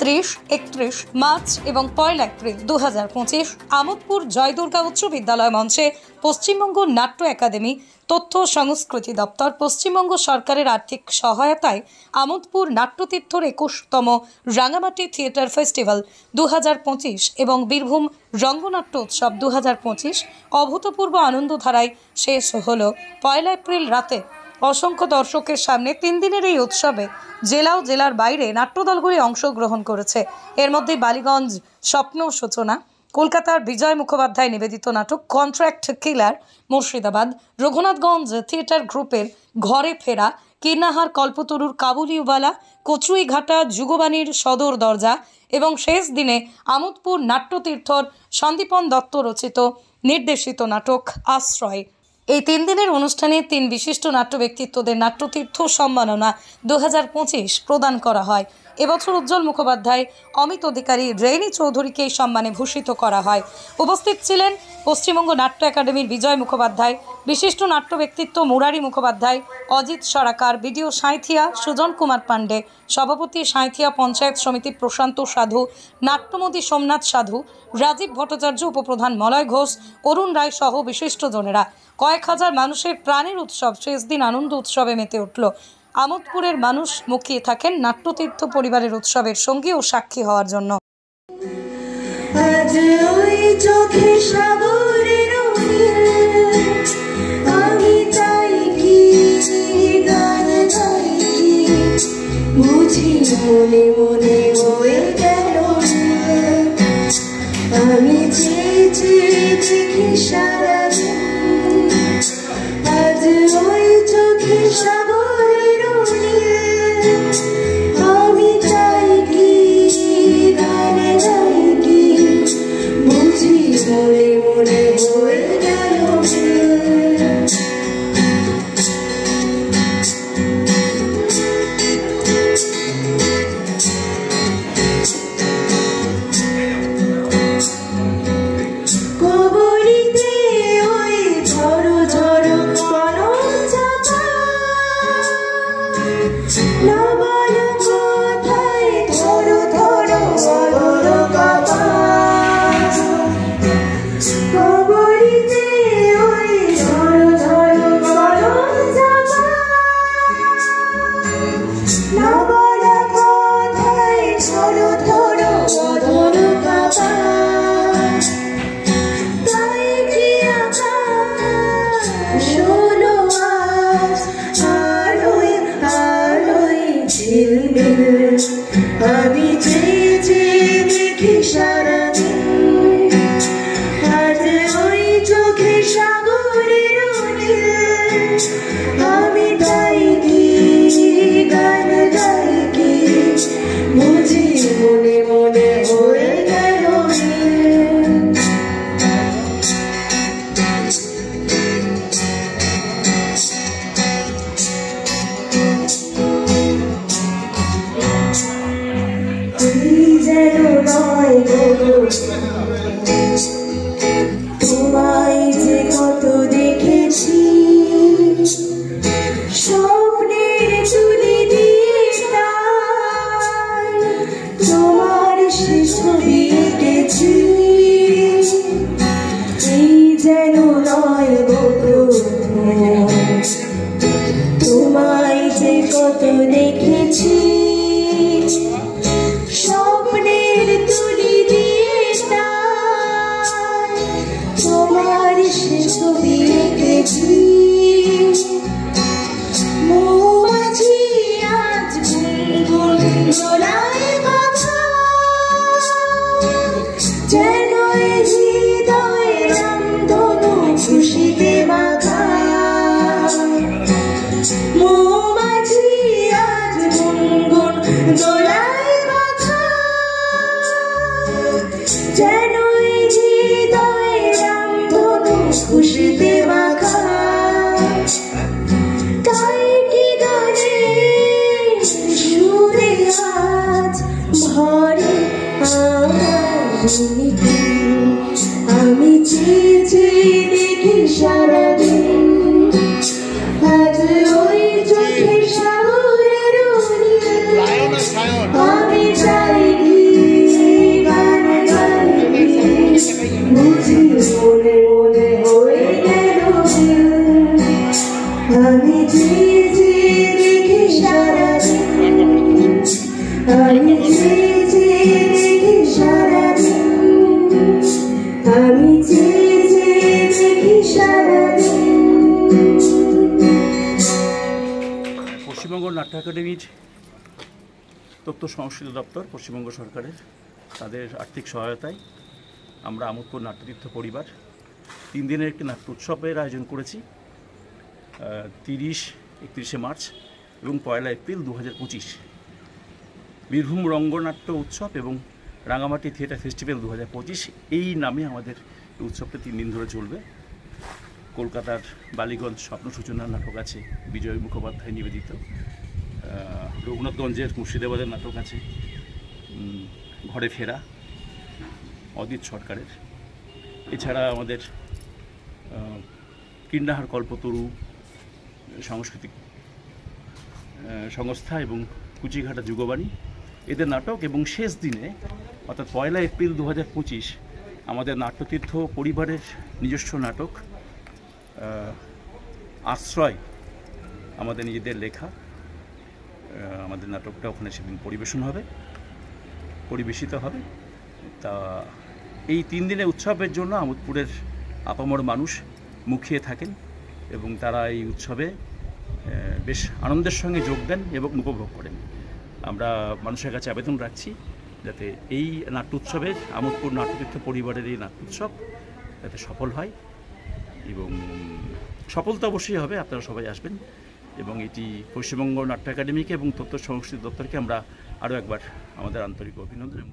30, 31 March এবং 1 April 2025 Amodpur জয় দুর্গা উচ্চ বিদ্যালয় মঞ্চে পশ্চিমবঙ্গ নাট্য একাডেমি, তথ্য সংস্কৃতি দপ্তর, পশ্চিমবঙ্গ সরকারের আর্থিক সহায়তায় আমোদপুর নাট্যতীর্থর 21তম রাঙামাটি থিয়েটার ফেস্টিভ্যাল 2025 এবং বীরভূম রঙ্গনাট্য উৎসব 2025 অভূতপূর্ব আনন্দধারায় শেষ হল 1 এপ্রিল রাতে। অসংখ্য দর্শকের সামনে 3 দিনের এই উৎসবে জেলা ও জেলার বাইরে নাট্যদলগুলি অংশগ্রহণ করেছে। এর মধ্যে বালিগঞ্জ স্বপ্ন সূচনা, কলকাতার বিজয় মুখোপাধ্যায় নিবেদিত নাটক কন্ট্রাক্ট কিলার, মুর্শিদাবাদ রঘুনাথগঞ্জ থিয়েটার গ্রুপের ঘরে ফেরা, কীর্ণাহার কল্পতরুর কাবুলিওয়ালা, কচুইঘাটা যুগবাণীর সদর দরজা এবং শেষ দিনে আমোদপুর নাট্যতীর্থর সন্দীপন দত্ত রচিত নির্দেশিত নাটক আশ্রয়। এই 3 দিনের অনুষ্ঠানে 3 বিশিষ্ট নাট্য ব্যক্তিত্বদের নাট্যতীর্থ সম্মাননা 2025 প্রদান করা হয়। এবছর উজ্জ্বল মুখোপাধ্যায়, অমিত অধিকারী, রেইনি চৌধুরীকে এই সম্মানে ভূষিত করা হয়। উপস্থিত ছিলেন পশ্চিমবঙ্গ নাট্য একাডেমির বিজয় মুখোপাধ্যায়, বিশিষ্ট নাট্য ব্যক্তিত্ব মুরারি মুখোপাধ্যায়, অজিত সরাকার, বিডিও সাঁইথিয়া সুজন কুমার পাণ্ডে, সভাপতি সাঁইথিয়া পঞ্চায়েত সমিতি প্রশান্ত সাধু, নাট্যমোদী সোমনাথ সাধু, রাজীব ভট্টাচার্য, উপপ্রধান মলয় ঘোষ, অরুণ রায় সহ বিশিষ্টজনেরা। কয়েক হাজার মানুষের প্রাণের উৎসব শেষ দিন আনন্দ উৎসবে মেতে উঠল। আমোদপুরের মানুষ মুখিয়ে থাকেন নাট্যতীর্থ পরিবারের উৎসবের সঙ্গী ও সাক্ষী হওয়ার জন্য। তোমায় যে কত দেখেছি স্বপ্নের চুলি দিয়ে, তোমার সে ছবি এঁকেছি, এই যেন নয় তোমায় যে কত দেখেছি স্বপ্নের তুলি দিয়ে, তোমার সে ছবি এঁকেছি। মৌমাছি আজ গুনগুন দোলায় বাঁধা, যেন হৃদয় রামধনু খুশিতে মাখা। মৌমাছি আজ গুনগুন দোলায় বাঁধা, যেন হৃদয় রামধনু খুশিতে মাখা। তাই কি গানে সুরে আজ ভরে আমি চেয়ে চেয়ে দেখি সারাদিন, আজ ওই চোখে সাগরের আমি চাই পশ্চিমবঙ্গ নাট্য একাডেমির তথ্য সংস্কৃতি দপ্তর পশ্চিমবঙ্গ সরকারের তাদের আর্থিক সহায়তায় আমরা আমোদপুর নাট্যতীর্থ পরিবার 3 দিনের একটি নাট্য উৎসবের আয়োজন করেছি 31 মার্চ এবং 1 এপ্রিল 2025। বীরভূম রঙ্গনাট্য উৎসব এবং রাঙামাটি থিয়েটার ফেস্টিভ্যাল 2025 এই নামে আমাদের এই উৎসবটা 3 দিন ধরে চলবে। কলকাতার বালিগঞ্জ স্বপ্ন সূচনা নাটক আছে বিজয় মুখোপাধ্যায় নিবেদিত, রঘুনাথগঞ্জের মুর্শিদাবাদের নাটক আছে ঘরে ফেরা অদিত সরকারের। এছাড়া আমাদের কিন্ডাহার কল্পতরু সাংস্কৃতিক সংস্থা এবং কুচিঘাটা যুগবাণী এদের নাটক, এবং শেষ দিনে অর্থাৎ 1 এপ্রিল 2025 আমাদের নাট্যতীর্থ পরিবারের নিজস্ব নাটক আশ্রয়, আমাদের নিজেদের লেখা আমাদের নাটকটা ওখানে সেদিন পরিবেশিত হবে। তা এই 3 দিনের উৎসবের জন্য আমোদপুরের আপামর মানুষ মুখিয়ে থাকেন এবং তারা এই উৎসবে বেশ আনন্দের সঙ্গে যোগ দেন এবং উপভোগ করেন। আমরা মানুষের কাছে আবেদন রাখছি যাতে এই নাট্য উৎসবে আমোদপুর নাট্যতীর্থ পরিবারের এই নাট্য উৎসব যাতে সফল হয়, এবং সফল তো অবশ্যই হবে, আপনারা সবাই আসবেন। এবং এটি পশ্চিমবঙ্গ নাট্য একাডেমিকে এবং তথ্য সংস্কৃতি দপ্তরকে আমরা আরও একবার আমাদের আন্তরিক অভিনন্দন